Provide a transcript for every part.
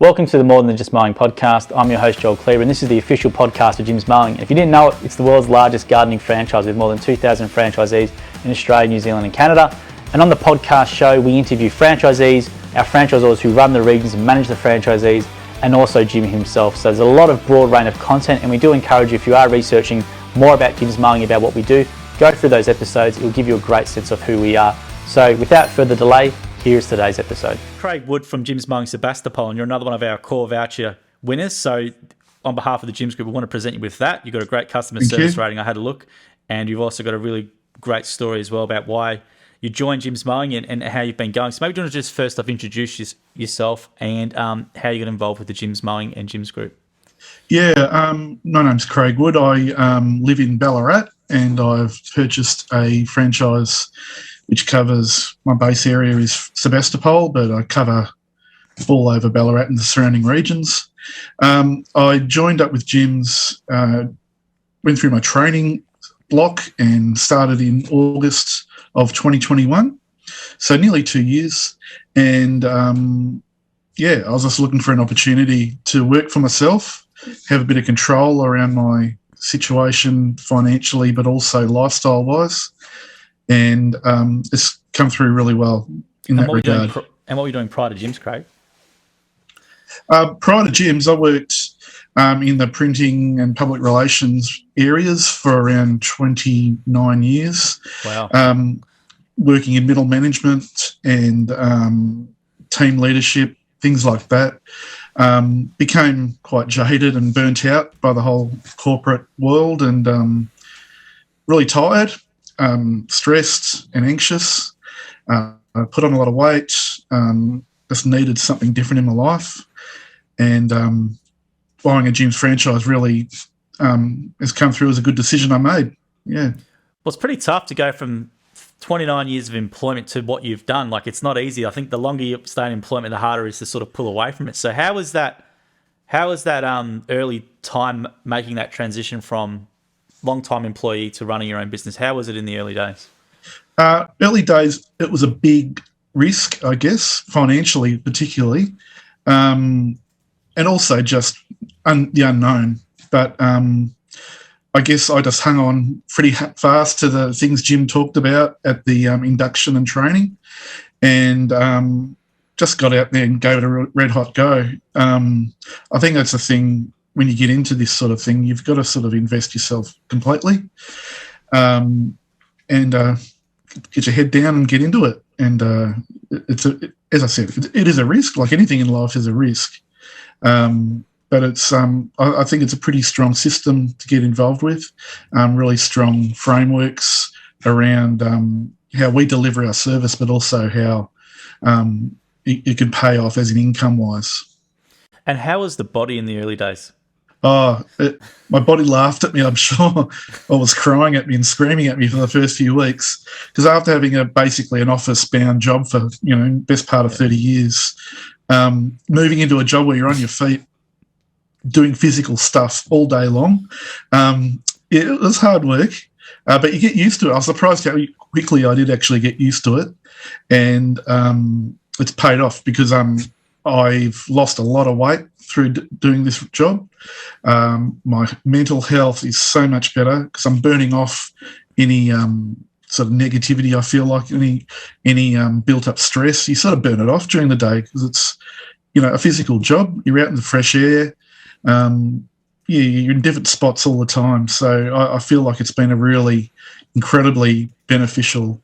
Welcome to the More Than Just Mowing podcast. I'm your host, Joel Cleaver, and this is the official podcast of Jim's Mowing. If you didn't know it, it's the world's largest gardening franchise with more than 2,000 franchisees in Australia, New Zealand and Canada. And on the podcast show, we interview franchisees, our franchisors who run the regions and manage the franchisees, and also Jim himself. So there's a lot of broad range of content, and we do encourage you, if you are researching more about Jim's Mowing, about what we do, go through those episodes. It will give you a great sense of who we are. So without further delay, here's today's episode. Craig Wood from Jim's Mowing Sebastopol, and you're another one of our core voucher winners. So on behalf of the Jim's Group, we want to present you with that. You've got a great customer service rating. I had a look, and you've also got a really great story as well about why you joined Jim's Mowing and how you've been going. So maybe do you want to just first off introduce yourself and how you got involved with the Jim's Mowing and Jim's Group. Yeah, my name's Craig Wood. I live in Ballarat, and I've purchased a franchise which covers, my base area is Sebastopol, but I cover all over Ballarat and the surrounding regions. I joined up with Jim's, went through my training block and started in August of 2021, so nearly 2 years. And I was just looking for an opportunity to work for myself, have a bit of control around my situation financially, but also lifestyle-wise. And it's come through really well in that regard. And what were you doing prior to Jim's, Craig? Prior to Jim's, I worked in the printing and public relations areas for around 29 years. Wow. Working in middle management and team leadership, things like that. Became quite jaded and burnt out by the whole corporate world, and really tired. Stressed and anxious. I put on a lot of weight. Just needed something different in my life, and buying a Jim's franchise really has come through as a good decision I made. Yeah. Well, it's pretty tough to go from 29 years of employment to what you've done. Like, it's not easy. I think the longer you stay in employment, the harder it is to sort of pull away from it. So how was that early time making that transition from long-time employee to running your own business? How was it in the early days? Early days, it was a big risk, I guess, financially particularly, and also just the unknown. But I guess I just hung on pretty fast to the things Jim talked about at the induction and training, and just got out there and gave it a red-hot go. I think that's the thing. When you get into this sort of thing, you've got to sort of invest yourself completely, and get your head down and get into it. And as I said, it is a risk. Like anything in life is a risk, but it's I think it's a pretty strong system to get involved with. Really strong frameworks around how we deliver our service, but also how it can pay off as an income wise. And how was the body in the early days? My body laughed at me, I'm sure. I was crying at me and screaming at me for the first few weeks, because after having basically an office-bound job for, best part of 30 years, moving into a job where you're on your feet, doing physical stuff all day long, it was hard work, but you get used to it. I was surprised how quickly I did actually get used to it, and it's paid off because I've lost a lot of weight through doing this job. My mental health is so much better because I'm burning off any sort of negativity I feel like, any built-up stress. You sort of burn it off during the day because it's, a physical job. You're out in the fresh air. You're in different spots all the time. So I feel like it's been a really incredibly beneficial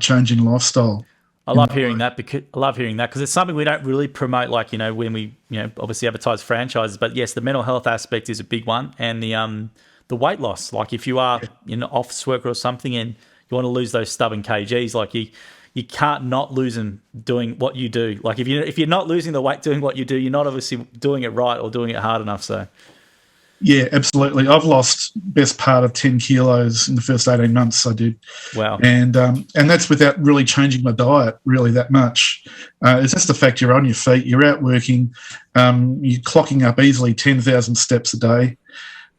change in lifestyle. I love hearing that because it's something we don't really promote, like, when we, obviously advertise franchises, but yes, the mental health aspect is a big one, and the weight loss. Like, if you are an office worker or something and you want to lose those stubborn kgs, like you can't not lose them doing what you do. Like, if you're not losing the weight doing what you do, you're not obviously doing it right or doing it hard enough. So yeah, absolutely. I've lost best part of 10 kilos in the first 18 months I did. Wow. And that's without really changing my diet really that much. It's just the fact you're on your feet, you're out working, you're clocking up easily 10,000 steps a day.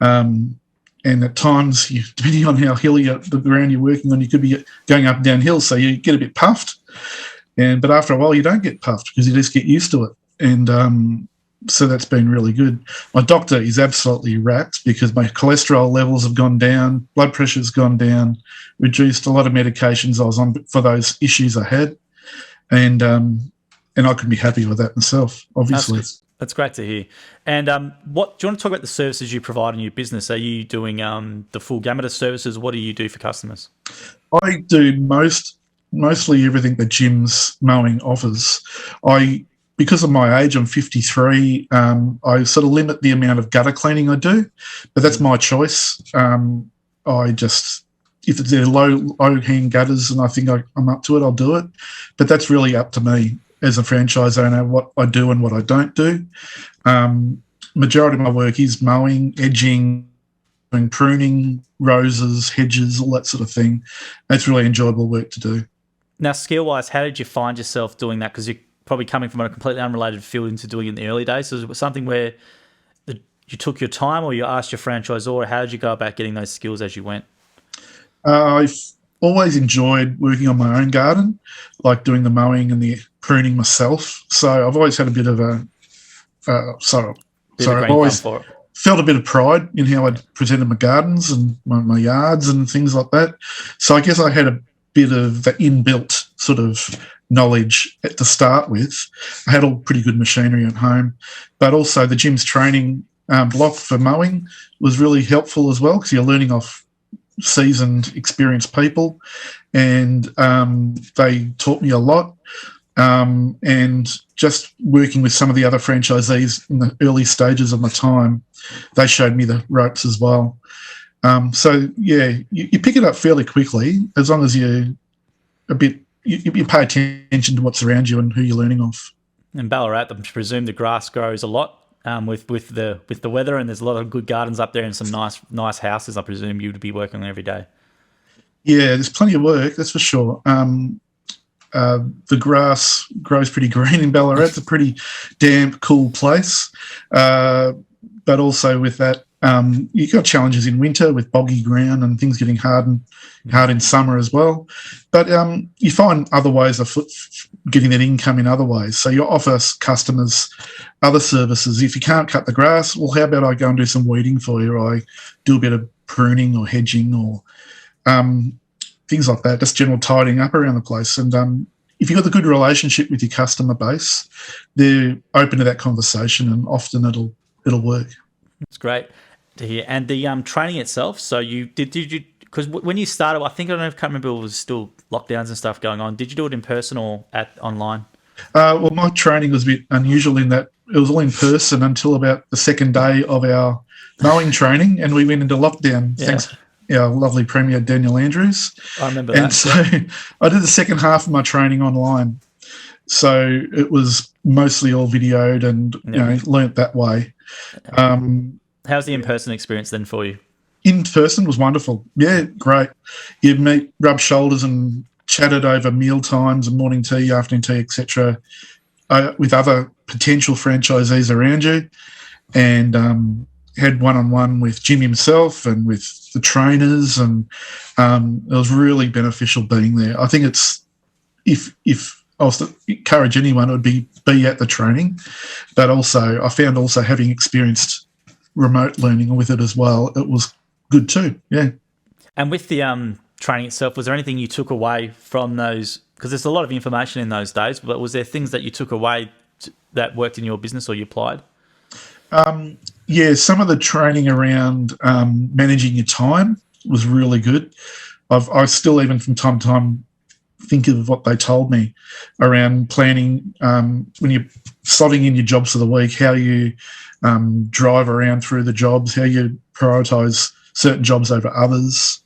And at times, depending on how hilly the ground you're working on, you could be going up and down hills, so you get a bit puffed. But after a while, you don't get puffed because you just get used to it. And So that's been really good. My doctor is absolutely rapt because my cholesterol levels have gone down, blood pressure's gone down, reduced a lot of medications I was on for those issues I had, and I could be happy with that myself, obviously. That's great to hear. And what do you want to talk about the services you provide in your business? Are you doing the full gamut of services? What do you do for customers? I do mostly everything that Jim's Mowing offers. Because of my age, I'm 53. I sort of limit the amount of gutter cleaning I do, but that's my choice. If they're low-hanging gutters and I think I'm up to it, I'll do it. But that's really up to me as a franchise owner, what I do and what I don't do. Majority of my work is mowing, hedging, doing pruning, roses, hedges, all that sort of thing. It's really enjoyable work to do. Now, skill-wise, how did you find yourself doing that? Because you're probably coming from a completely unrelated field into doing it in the early days. So was it something where you took your time or you asked your franchisor? How did you go about getting those skills as you went? I've always enjoyed working on my own garden, like doing the mowing and the pruning myself. So I've always had a bit of I've always felt a bit of pride in how I'd presented my gardens and my yards and things like that. So I guess I had a bit of the inbuilt sort of knowledge to start with. I had all pretty good machinery at home, but also the Jim's training block for mowing was really helpful as well because you're learning off seasoned, experienced people, and they taught me a lot. And just working with some of the other franchisees in the early stages of my time, they showed me the ropes as well. So yeah, you pick it up fairly quickly as long as you pay attention to what's around you and who you're learning off. In Ballarat, I presume the grass grows a lot with the weather, and there's a lot of good gardens up there and some nice houses. I presume you would be working on every day. Yeah, there's plenty of work, that's for sure. The grass grows pretty green in Ballarat. It's a pretty damp, cool place. But also with that, you've got challenges in winter with boggy ground and things getting hard in summer as well. But you find other ways of getting that income in other ways. So you offer customers other services. If you can't cut the grass, well, how about I go and do some weeding for you, or I do a bit of pruning or hedging or things like that, just general tidying up around the place. And if you've got a good relationship with your customer base, they're open to that conversation, and often it'll work. It's great to hear. And the training itself, so you because when you started, I can't remember if it was still lockdowns and stuff going on. Did you do it in person or online? Well, my training was a bit unusual in that it was all in person until about the second day of our mowing training, and we went into lockdown. Yeah. Thanks, our lovely Premier Daniel Andrews. I remember that. And so I did the second half of my training online. So it was mostly all videoed and learnt that way. How's the in-person experience then for you? In person was wonderful. Yeah, great. You rub shoulders and chatted over meal times and morning tea, afternoon tea, etc., with other potential franchisees around you, and had one-on-one with Jim himself and with the trainers, and it was really beneficial being there. I think it's if I was to encourage anyone, it would be at the training, but also I found also having experienced remote learning with it as well, it was good too. Yeah. And with the training itself, was there anything you took away from those? Because there's a lot of information in those days, but was there things that you took away that worked in your business or you applied? Yeah, some of the training around managing your time was really good. I still, even from time to time, think of what they told me around planning when you're slotting in your jobs for the week, how you drive around through the jobs, how you prioritise certain jobs over others.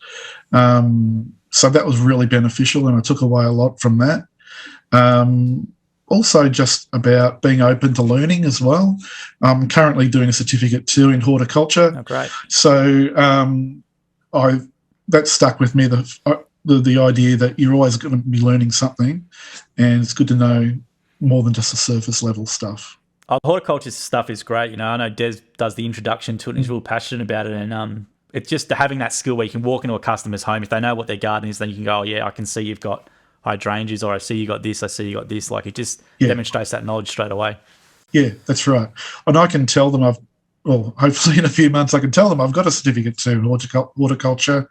So that was really beneficial, and I took away a lot from that. Also just about being open to learning as well. I'm currently doing a certificate too in horticulture. Oh, great. So that stuck with me, the idea that you're always going to be learning something, and it's good to know more than just the surface level stuff. Horticulture stuff is great. I know Des does the introduction to it and he's real passionate about it, and it's just having that skill where you can walk into a customer's home. If they know what their garden is, then you can go, oh yeah, I can see you've got hydrangeas, or I see you got this, I see you got this. Like, it just demonstrates that knowledge straight away. Yeah, that's right. And I can tell them hopefully in a few months I can tell them I've got a certificate to horticulture.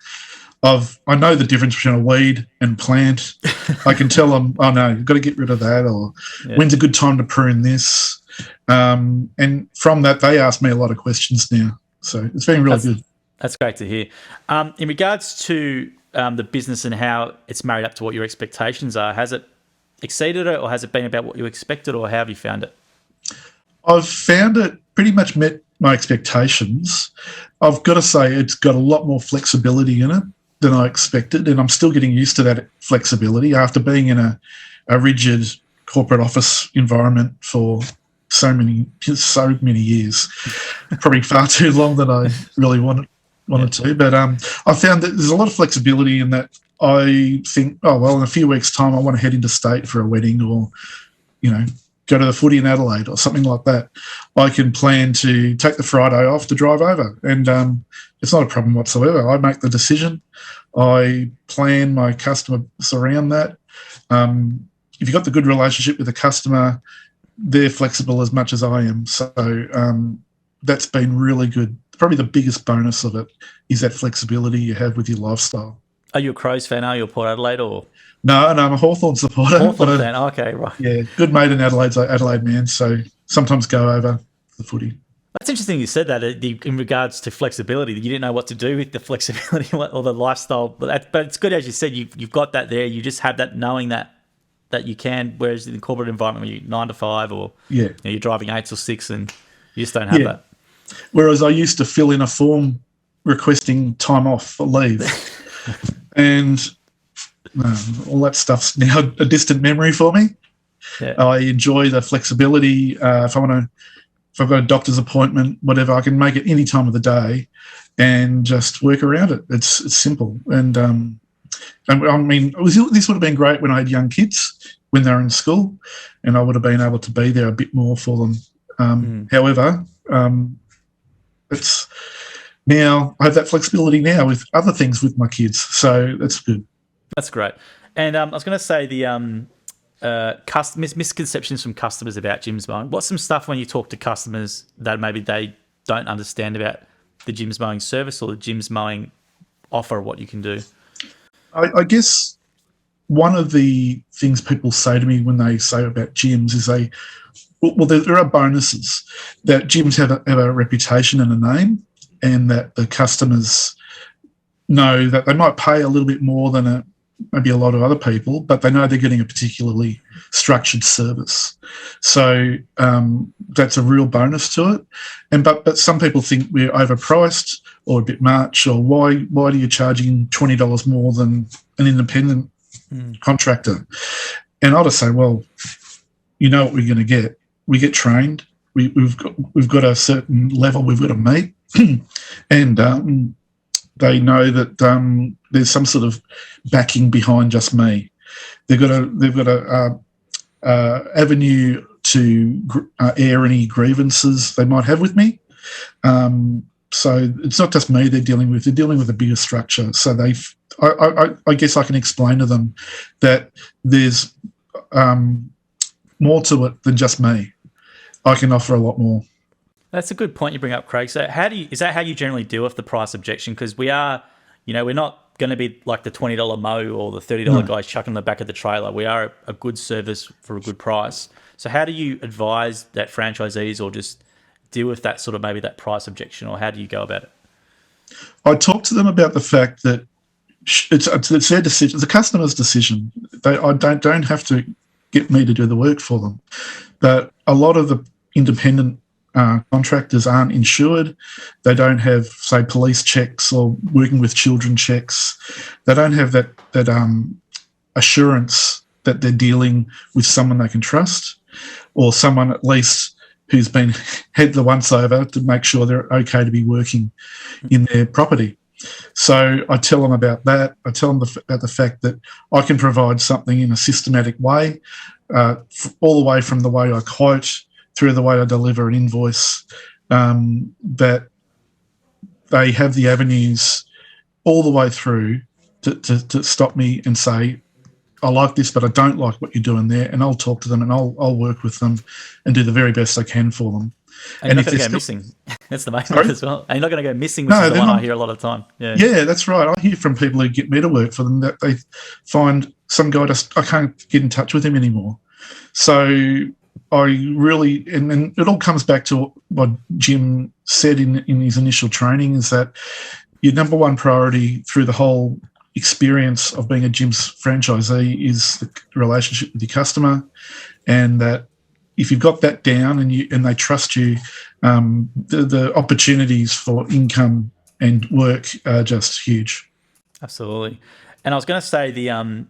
I know the difference between a weed and plant. I can tell them, oh no, you've got to get rid of that, or when's a good time to prune this? And from that, they ask me a lot of questions now. So it's been really good. That's great to hear. In regards to the business and how it's married up to what your expectations are, has it exceeded it, or has it been about what you expected, or how have you found it? I've found it pretty much met my expectations. I've got to say it's got a lot more flexibility in it than I expected, and I'm still getting used to that flexibility after being in a rigid corporate office environment for so many years, probably far too long than I really wanted to. But I found that there's a lot of flexibility in that. I think, oh well, in a few weeks' time, I want to head interstate for a wedding, or go to the footy in Adelaide or something like that. I can plan to take the Friday off to drive over, and it's not a problem whatsoever. I make the decision. I plan my customers around that. If you've got the good relationship with the customer, they're flexible as much as I am. So that's been really good. Probably the biggest bonus of it is that flexibility you have with your lifestyle. Are you a Crows fan? Are you a Port Adelaide or? No, I'm a Hawthorn supporter. Hawthorn fan, okay, right. Yeah, good mate in Adelaide's an Adelaide man, so sometimes go over the footy. That's interesting you said that in regards to flexibility. You didn't know what to do with the flexibility or the lifestyle. But it's good, as you said, you've got that there. You just have that knowing that you can, whereas in the corporate environment, when you're 9 to 5 or you're driving 8 till 6 and you just don't have that. Whereas I used to fill in a form requesting time off for leave. And all that stuff's now a distant memory for me. Yeah. I enjoy the flexibility. If I've got a doctor's appointment, whatever, I can make it any time of the day and just work around it. It's simple. And I mean, this would have been great when I had young kids, when they were in school, and I would have been able to be there a bit more for them. However, it's now I have that flexibility now with other things with my kids, so that's good. That's great. And I was going to say the misconceptions from customers about Jim's Mowing. What's some stuff when you talk to customers that maybe they don't understand about the Jim's Mowing service or the Jim's Mowing offer, what you can do? I guess one of the things people say to me when they say about gyms is there are bonuses that gyms have a reputation and a name, and that the customers know that they might pay a little bit more than maybe a lot of other people, but they know they're getting a particularly structured service. So that's a real bonus to it. But some people think we're overpriced or a bit much, or why are you charging $20 more than an independent contractor? And I'll just say, well, you know what we're going to get. We get trained. We've got a certain level we've got to meet, and they know that there's some sort of backing behind just me. They've got a avenue to air any grievances they might have with me. So it's not just me they're dealing with a bigger structure. So I guess I can explain to them that there's more to it than just me. I can offer a lot more. That's a good point you bring up, Craig. So is that how you generally deal with the price objection? Because we're not going to be like the $20 mow or the $30 guys chucking in the back of the trailer. We are a good service for a good price. So how do you advise that franchisees or just deal with that sort of maybe that price objection, or how do you go about it? I talk to them about the fact that it's their decision. It's the customer's decision. I don't have to get me to do the work for them. But a lot of the independent contractors aren't insured. They don't have, say, police checks or working with children checks. They don't have that assurance that they're dealing with someone they can trust, or someone at least who's been head the once over to make sure they're okay to be working in their property. So I tell them about that. I tell them about the fact that I can provide something in a systematic way, all the way from the way I quote through the way I deliver an invoice, that they have the avenues all the way through to stop me and say, I like this, but I don't like what you're doing there, and I'll talk to them and I'll work with them and do the very best I can for them. And you're not going to go missing. That's the main one as well. And you're not going to go missing, which No, is the they're one I not. hear a lot of the time. Yeah. Yeah, that's right. I hear from people who get me to work for them that they find some guy I can't get in touch with him anymore. So I really, and it all comes back to what Jim said in his initial training, is that your number one priority through the whole experience of being a Jim's franchisee is the relationship with your customer, and that if you've got that down and they trust you, the opportunities for income and work are just huge. Absolutely. And I was going to say and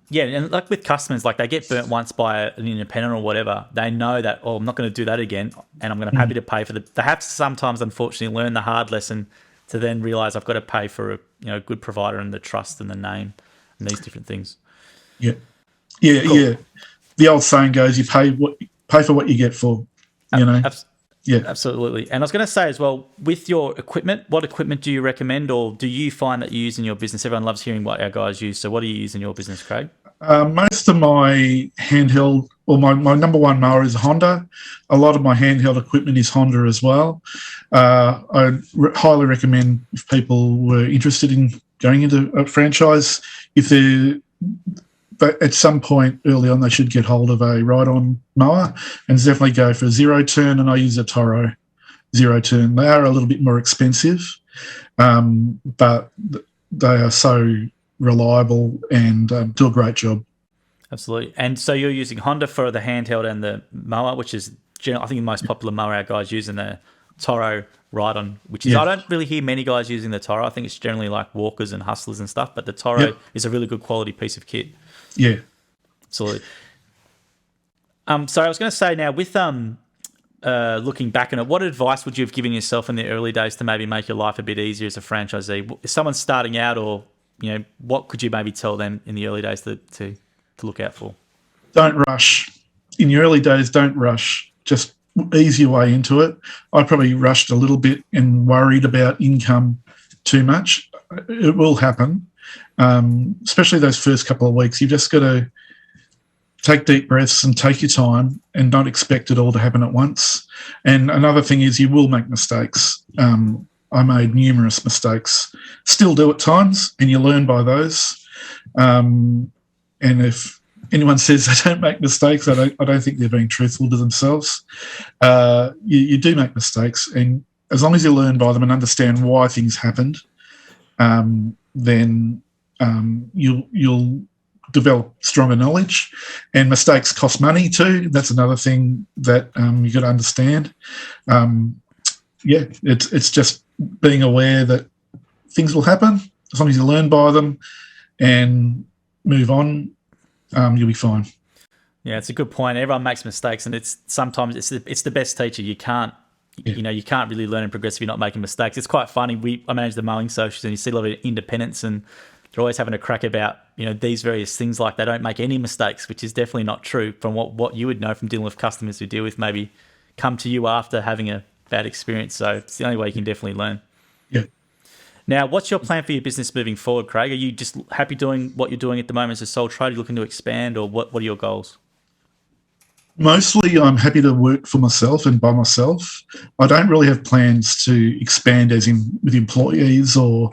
like with customers, like they get burnt once by an independent or whatever, they know that, I'm not going to do that again, and I'm going to be happy to pay for they have to sometimes, unfortunately, learn the hard lesson to then realize I've got to pay for a good provider and the trust and the name and these different things. Yeah. Cool. Yeah. The old saying goes, you pay for what you get for, Yeah. Absolutely. And I was going to say as well, with your equipment, what equipment do you recommend, or do you find that you use in your business? Everyone loves hearing what our guys use. So what do you use in your business, Craig? Most of my handheld, or my number one mower is a Honda. A lot of my handheld equipment is Honda as well. I highly recommend, if people were interested in going into a franchise, but at some point early on, they should get hold of a ride-on mower and definitely go for a zero-turn, and I use a Toro zero-turn. They are a little bit more expensive, but they are so reliable and do a great job. Absolutely. And so you're using Honda for the handheld and the mower, which is, I think, the most popular mower our guys use, and the Toro ride-on, which is, I don't really hear many guys using the Toro. I think it's generally like walkers and hustlers and stuff, but the Toro is a really good quality piece of kit. Yeah. Absolutely. So I was going to say now, with looking back on it, what advice would you have given yourself in the early days to maybe make your life a bit easier as a franchisee? If someone's starting out, or what could you maybe tell them in the early days to look out for? Don't rush. In your early days, don't rush. Just ease your way into it. I probably rushed a little bit and worried about income too much. It will happen, especially those first couple of weeks. You've just got to take deep breaths and take your time and not expect it all to happen at once. And another thing is, you will make mistakes. I made numerous mistakes, still do at times, and you learn by those. And if anyone says they don't make mistakes, I don't think they're being truthful to themselves. You do make mistakes, and as long as you learn by them and understand why things happened, then you'll develop stronger knowledge. And mistakes cost money too. That's another thing that you got to understand. It's just being aware that things will happen. As long as you learn by them and move on, you'll be fine. Yeah, it's a good point. Everyone makes mistakes, and it's the best teacher. You can't you can't really learn and progress if you're not making mistakes. It's quite funny. I manage the mowing socials, and you see a lot of independents, and they're always having a crack about these various things, like they don't make any mistakes, which is definitely not true from what you would know from dealing with customers who deal with maybe come to you after having a bad experience. So it's the only way you can definitely learn. Yeah. Now, what's your plan for your business moving forward, Craig? Are you just happy doing what you're doing at the moment as a sole trader? Are you looking to expand, or what are your goals? Mostly, I'm happy to work for myself and by myself. I don't really have plans to expand as in with employees or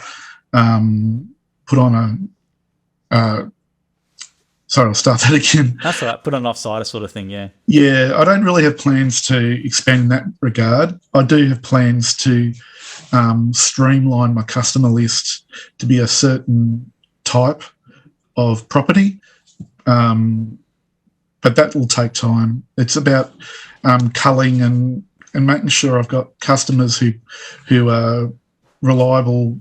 put on sorry, I'll start that again. That's all right. Put on an offsider sort of thing, yeah. Yeah, I don't really have plans to expand in that regard. I do have plans to streamline my customer list to be a certain type of property. But that will take time. It's about culling and making sure I've got customers who are reliable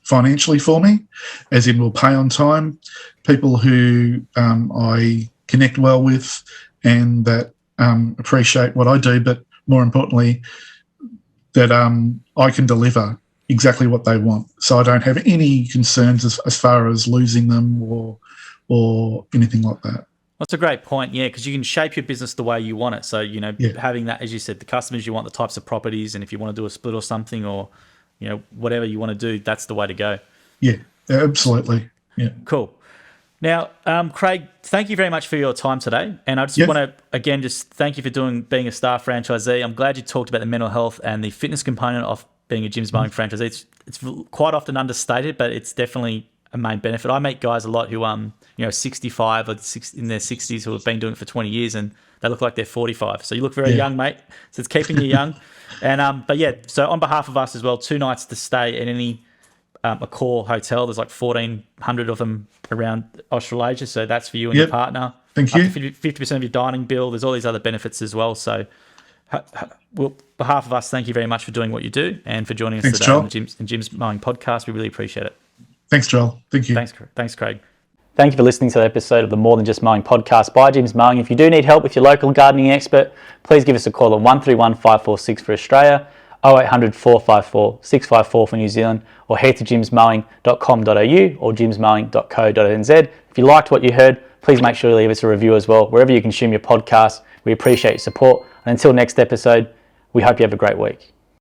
financially for me, as in will pay on time, people who I connect well with and that appreciate what I do, but more importantly, that I can deliver exactly what they want. So I don't have any concerns as far as losing them or anything like that. That's a great point, yeah, because you can shape your business the way you want it. So, having that, as you said, the customers you want, the types of properties, and if you want to do a split or something, or, whatever you want to do, that's the way to go. Yeah, absolutely. Yeah. Cool. Now, Craig, thank you very much for your time today. And I just want to, again, just thank you for being a star franchisee. I'm glad you talked about the mental health and the fitness component of being a Jim's Mowing franchisee. It's quite often understated, but it's definitely a main benefit. I meet guys a lot who, 65 or in their 60s who have been doing it for 20 years and they look like they're 45. So you look very young, mate. So it's keeping you young. And so on behalf of us as well, 2 nights to stay at any Accor hotel. There's like 1,400 of them around Australasia, so that's for you and your partner. Thank you. 50% of your dining bill. There's all these other benefits as well. So, on behalf of us, thank you very much for doing what you do and for joining us today on the Jim's Mowing podcast. We really appreciate it. Thanks, Joel. Thank you. Thanks, Craig. Thank you for listening to the episode of the More Than Just Mowing podcast by Jim's Mowing. If you do need help with your local gardening expert, please give us a call on 131 546 for Australia, 0800 454 654 for New Zealand, or head to jimsmowing.com.au or jimsmowing.co.nz. If you liked what you heard, please make sure to leave us a review as well, wherever you consume your podcast. We appreciate your support. And until next episode, we hope you have a great week.